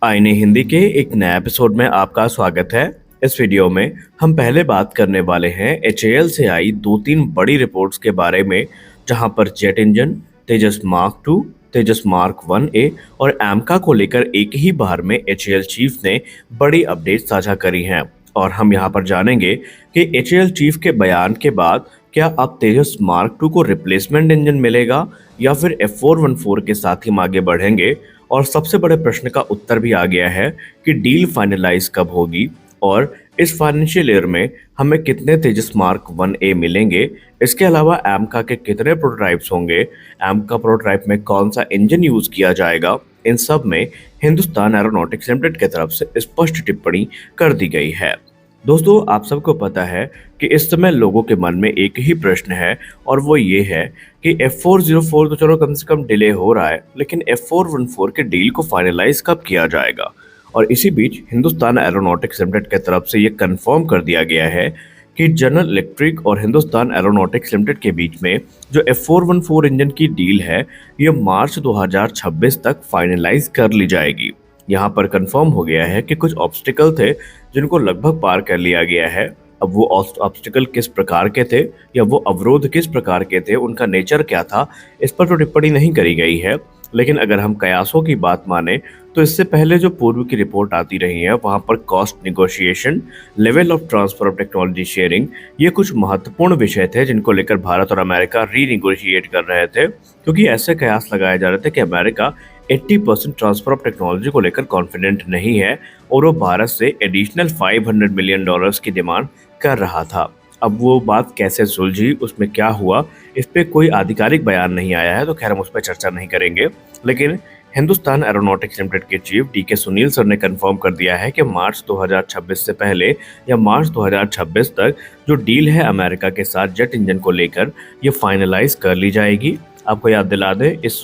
आईने हिंदी के एक नए एपिसोड में आपका स्वागत है। इस वीडियो में हम पहले बात करने वाले हैं एचएएल से आई दो तीन बड़ी रिपोर्ट्स के बारे में, जहां पर jet engine, Tejas mark two, Tejas mark 1A और एमका को लेकर एक ही बार में एचएएल चीफ ने बड़ी अपडेट साझा करी हैं। और हम यहां पर जानेंगे कि एचएएल चीफ के बयान के बाद क्या अब तेजस मार्क 2 को रिप्लेसमेंट इंजन मिलेगा या फिर F414 के साथ ही हम आगे बढ़ेंगे। और सबसे बड़े प्रश्न का उत्तर भी आ गया है कि डील फाइनलाइज कब होगी और इस फाइनेंशियल ईयर में हमें कितने तेजस मार्क 1A मिलेंगे। इसके अलावा एमका के कितने प्रोटोटाइप्स होंगे, एमका प्रोटोटाइप में कौन सा इंजन यूज किया जाएगा, इन सब में हिंदुस्तान एरोनॉटिक्स लिमिटेड की तरफ से स्पष्ट टिप्पणी कर दी गई है। दोस्तों, आप सबको पता है कि इस समय लोगों के मन में एक ही प्रश्न है और वो ये है कि F404 तो चलो कम से कम डिले हो रहा है, लेकिन F414 के डील को फाइनलाइज कब किया जाएगा। और इसी बीच हिंदुस्तान एरोनॉटिक्स लिमिटेड की तरफ से ये कंफर्म कर दिया गया है कि जनरल इलेक्ट्रिक और हिंदुस्तान एरोनॉटिक्स लिमिटेड के बीच में जो F414 इंजन की डील है, ये मार्च 2026 तक फाइनलाइज कर ली जाएगी। यहाँ पर कंफर्म हो गया है कि कुछ ऑब्स्टिकल थे जिनको लगभग पार कर लिया गया है। अब वो ऑब्स्टिकल किस प्रकार के थे या वो अवरोध किस प्रकार के थे, उनका नेचर क्या था, इस पर तो टिप्पणी नहीं करी गई है। लेकिन अगर हम कयासों की बात माने तो इससे पहले जो पूर्व की रिपोर्ट आती रही है वहां पर cost negotiation, level of transfer of technology sharing, ये कुछ महत्वपूर्ण विषय थे जिनको लेकर भारत और अमेरिका रीनिगोशिएट कर रहे थे, क्योंकि ऐसे कयास लगाए जा रहे थे कि अमेरिका 80% ट्रांसफर ऑफ टेक्नोलॉजी को लेकर कॉन्फिडेंट नहीं है और वो भारत से एडिशनल $500 मिलियन की डिमांड कर रहा था। अब वो बात कैसे सुलझी, उसमें क्या हुआ, इस पे कोई आधिकारिक बयान नहीं आया है, तो खैर हम उस पर चर्चा नहीं करेंगे। लेकिन हिंदुस्तान एरोनॉटिक्स लिमिटेड के चीफ डीके सुनील सर ने कंफर्म कर दिया है कि मार्च 2026 से पहले या मार्च 2026 तक जो डील है अमेरिका के साथ जेट इंजन को लेकर, ये फाइनलाइज कर ली जाएगी। आपको याद दिला दें, इस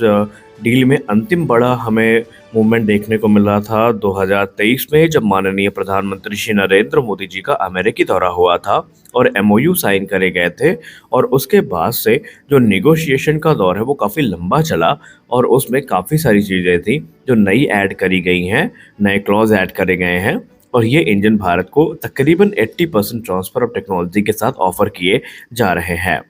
डील में अंतिम बड़ा हमें मूवमेंट देखने को मिल रहा था 2023 में, जब माननीय प्रधानमंत्री श्री नरेंद्र मोदी जी का अमेरिकी दौरा हुआ था और एमओयू साइन करे गए थे। और उसके बाद से जो निगोशिएशन का दौर है वो काफ़ी लंबा चला और उसमें काफ़ी सारी चीज़ें थी जो नई ऐड करी गई हैं, नए क्लॉज ऐड करे गए हैं। और ये इंजन भारत को तकरीबन 80% ट्रांसफर ऑफ टेक्नोलॉजी के साथ ऑफर किए जा रहे हैं।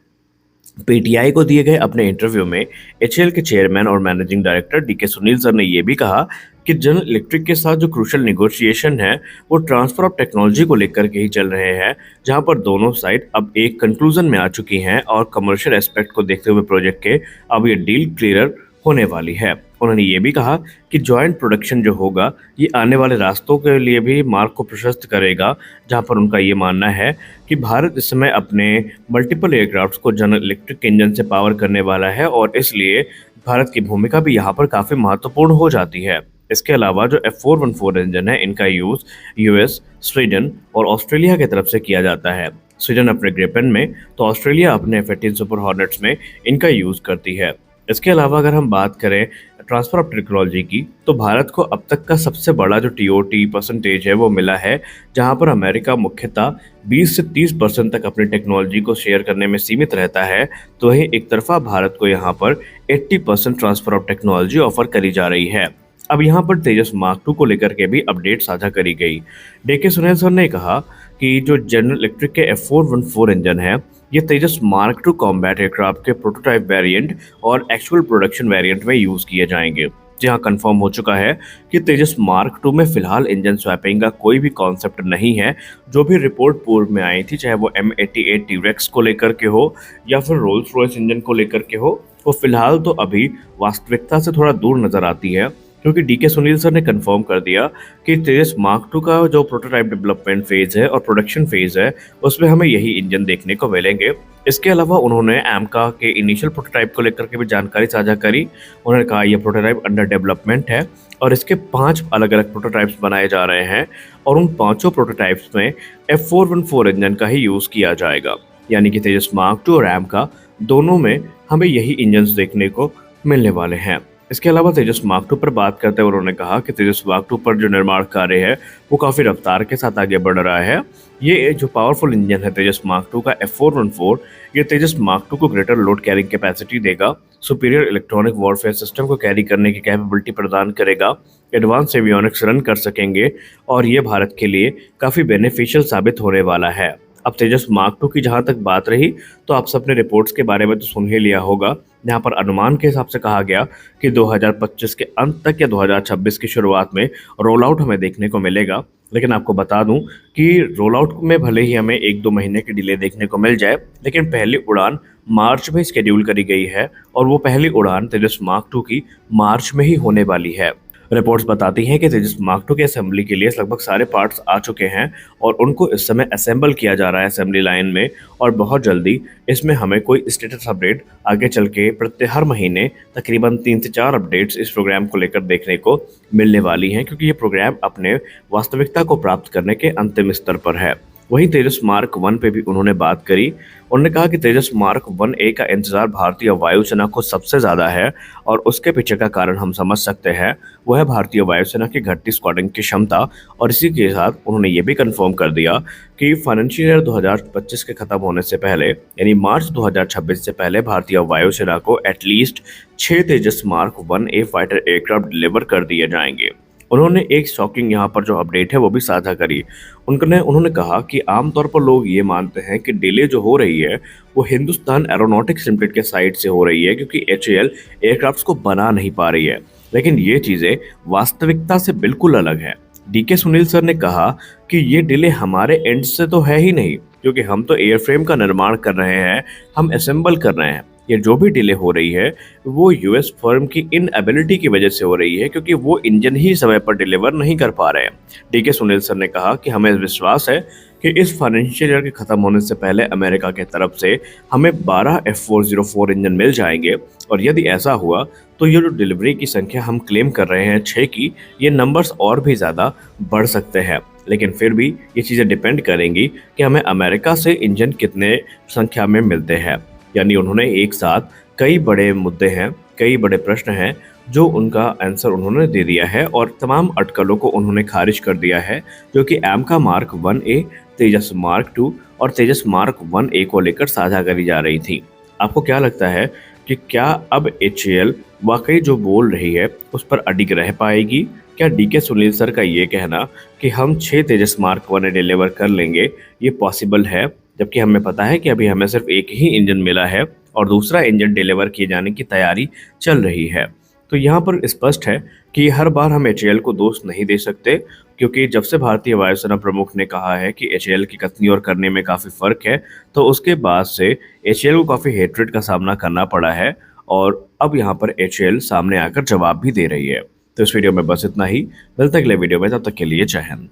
पीटीआई को दिए गए अपने इंटरव्यू में एचएएल के चेयरमैन और managing director DK Sunil sir ने यह भी कहा कि जनरल इलेक्ट्रिक के साथ जो क्रूशियल निगोशिएशन है वो ट्रांसफर ऑफ टेक्नोलॉजी को लेकर के ही चल रहे हैं, जहां पर दोनों साइड अब एक कंक्लूजन में आ चुकी हैं और कमर्शियल एस्पेक्ट को देखते हुए प्रोजेक्ट के अब ये डील क्लियर होने वाली है। उन्होंने ये भी कहा कि जॉइंट प्रोडक्शन जो होगा ये आने वाले रास्तों के लिए भी मार्ग को प्रशस्त करेगा, जहां पर उनका ये मानना है कि भारत इस समय अपने मल्टीपल एयरक्राफ्ट को जनरल इलेक्ट्रिक इंजन से पावर करने वाला है और इसलिए भारत की भूमिका भी यहाँ पर काफ़ी महत्वपूर्ण हो जाती है। इसके अलावा जो F414 इंजन है, इनका यूज़ यूएस, स्वीडन और ऑस्ट्रेलिया की तरफ से किया जाता है। स्वीडन अपने ग्रिपेन में तो ऑस्ट्रेलिया अपने F-18 सुपर हॉर्नेट्स में इनका यूज़ करती है। इसके अलावा अगर हम बात करें ट्रांसफर ऑफ टेक्नोलॉजी की, तो भारत को अब तक का सबसे बड़ा जो टीओटी परसेंटेज है वो मिला है, जहां पर अमेरिका मुख्यतः 20 से 30% तक अपनी टेक्नोलॉजी को शेयर करने में सीमित रहता है, तो वहीं एक तरफा भारत को यहां पर 80% ट्रांसफर ऑफ टेक्नोलॉजी ऑफर करी जा रही है। अब यहाँ पर तेजस मार्क 2 को लेकर के भी अपडेट साझा करी गई। डीके सुनील सर ने कहा कि जो जनरल इलेक्ट्रिक के F414 इंजन है, ये तेजस मार्क 2 कॉम्बैट एयरक्राफ्ट के प्रोटोटाइप वेरिएंट और एक्चुअल प्रोडक्शन वेरिएंट में यूज किए जाएंगे। जहां कंफर्म हो चुका है कि तेजस मार्क 2 में फिलहाल इंजन स्वैपिंग का कोई भी कॉन्सेप्ट नहीं है। जो भी रिपोर्ट पूर्व में आई थी, चाहे वो M88 टी-रेक्स को लेकर के हो या फिर रोल्स रॉयस इंजन को लेकर के हो, वो फिलहाल तो अभी वास्तविकता से थोड़ा दूर नजर आती है, क्योंकि डीके सुनील सर ने कंफर्म कर दिया कि तेजस मार्क 2 का जो प्रोटोटाइप डेवलपमेंट फेज है और प्रोडक्शन फेज है उसमें हमें यही इंजन देखने को मिलेंगे। इसके अलावा उन्होंने एमका के इनिशियल प्रोटोटाइप को लेकर के भी जानकारी साझा करी। उन्होंने कहा यह प्रोटोटाइप अंडर डेवलपमेंट है और इसके 5 अलग अलग प्रोटोटाइप्स बनाए जा रहे हैं और उन 5 प्रोटोटाइप्स में F414 इंजन का ही यूज किया जाएगा। यानी कि तेजस मार्क 2 और एमका दोनों में हमें यही इंजन देखने को मिलने वाले हैं। इसके अलावा तेजस मार्क 2 पर बात करते हुए उन्होंने कहा कि तेजस मार्क 2 पर जो निर्माण कार्य है वो काफ़ी रफ्तार के साथ आगे बढ़ रहा है। ये जो पावरफुल इंजन है तेजस मार्क 2 का F414, ये तेजस मार्क 2 को ग्रेटर लोड कैरिंग कैपेसिटी देगा, सुपीरियर इलेक्ट्रॉनिक वॉरफेयर सिस्टम को कैरी करने की कैपेबिलिटी प्रदान करेगा एडवांस एवियोनिक्स रन कर सकेंगे और ये भारत के लिए काफ़ी बेनिफिशियल साबित होने वाला है। अब तेजस मार्क 2 की जहां तक बात रही, तो आप सबने रिपोर्ट्स के बारे में तो सुन ही लिया होगा। यहाँ पर अनुमान के हिसाब से कहा गया कि 2025 के अंत तक या 2026 की शुरुआत में रोल आउट हमें देखने को मिलेगा। लेकिन आपको बता दूं कि रोल आउट में भले ही हमें 1-2 महीने की डिले देखने को मिल जाए, लेकिन पहली उड़ान मार्च में शेड्यूल करी गई है और वो पहली उड़ान तेजस मार्क 2 की मार्च में ही होने वाली है। रिपोर्ट्स बताती हैं कि तेजस मार्क 2 के असेंबली के लिए लगभग सारे पार्ट्स आ चुके हैं और उनको इस समय असेंबल किया जा रहा है असेंबली लाइन में, और बहुत जल्दी इसमें हमें कोई स्टेटस अपडेट आगे चल के हर महीने तकरीबन 3 से 4 अपडेट्स इस प्रोग्राम को लेकर देखने को मिलने वाली हैं, क्योंकि ये प्रोग्राम अपने वास्तविकता को प्राप्त करने के अंतिम स्तर पर है। वहीं तेजस मार्क 1 पे भी उन्होंने बात करी। उन्होंने कहा कि तेजस मार्क 1A का इंतजार भारतीय वायुसेना को सबसे ज़्यादा है और उसके पीछे का कारण हम समझ सकते हैं, वो है भारतीय वायुसेना की घटती स्क्वाड्रन की क्षमता। और इसी के साथ उन्होंने ये भी कंफर्म कर दिया कि फाइनेंशियल ईयर 2025 के खत्म होने से पहले, यानी मार्च 2026 से पहले, भारतीय वायुसेना को at least 6 Tejas mark 1A fighter aircraft deliver कर दिए जाएंगे। उन्होंने एक शॉकिंग यहाँ पर जो अपडेट है वो भी साझा करी। उन्होंने कहा कि आमतौर पर लोग ये मानते हैं कि डिले जो हो रही है वो हिंदुस्तान एरोनॉटिक्स लिमिटेड के साइड से हो रही है, क्योंकि एचएएल एयरक्राफ्ट्स को बना नहीं पा रही है। लेकिन ये चीज़ें वास्तविकता से बिल्कुल अलग है। डीके सुनील सर ने कहा कि ये डिले हमारे एंड से तो है ही नहीं, क्योंकि हम तो एयरफ्रेम का निर्माण कर रहे हैं, हम असेंबल कर रहे हैं। ये जो भी डिले हो रही है वो यूएस फर्म की इनएबिलिटी की वजह से हो रही है, क्योंकि वो इंजन ही समय पर डिलीवर नहीं कर पा रहे हैं। डीके सुनील सर ने कहा कि हमें विश्वास है कि इस फाइनेंशियल ईयर के खत्म होने से पहले अमेरिका की तरफ से हमें 12 F404 इंजन मिल जाएंगे, और यदि ऐसा हुआ तो ये जो डिलीवरी की संख्या हम क्लेम कर रहे हैं 6 की, ये नंबर्स और भी ज़्यादा बढ़ सकते हैं। लेकिन फिर भी ये चीज़ें डिपेंड करेंगी कि हमें अमेरिका से इंजन कितने संख्या में मिलते हैं। यानी उन्होंने एक साथ कई बड़े मुद्दे हैं, कई बड़े प्रश्न हैं, जो उनका आंसर उन्होंने दे दिया है और तमाम अटकलों को उन्होंने खारिज कर दिया है, जो कि एमका मार्क 1A, तेजस मार्क 2 और तेजस मार्क 1A को लेकर साझा करी जा रही थी। आपको क्या लगता है कि क्या अब एचएएल वाकई जो बोल रही है उस पर अडिग रह पाएगी? क्या डीके सुनील सर का ये कहना कि हम 6 तेजस मार्क 1A डिलीवर कर लेंगे, ये पॉसिबल है? जबकि हमें पता है कि अभी हमें सिर्फ एक ही इंजन मिला है और दूसरा इंजन डिलीवर किए जाने की तैयारी चल रही है। तो यहाँ पर स्पष्ट है कि हर बार हम एचएएल को दोष नहीं दे सकते, क्योंकि जब से भारतीय वायुसेना प्रमुख ने कहा है कि एचएएल की कथनी और करने में काफ़ी फ़र्क है, तो उसके बाद से एचएएल को काफ़ी हेट्रेड का सामना करना पड़ा है और अब यहाँ पर एचएएल सामने आकर जवाब भी दे रही है। तो इस वीडियो में बस इतना ही। मिलते हैं अगले वीडियो में, तब तक के लिए जय हिंद।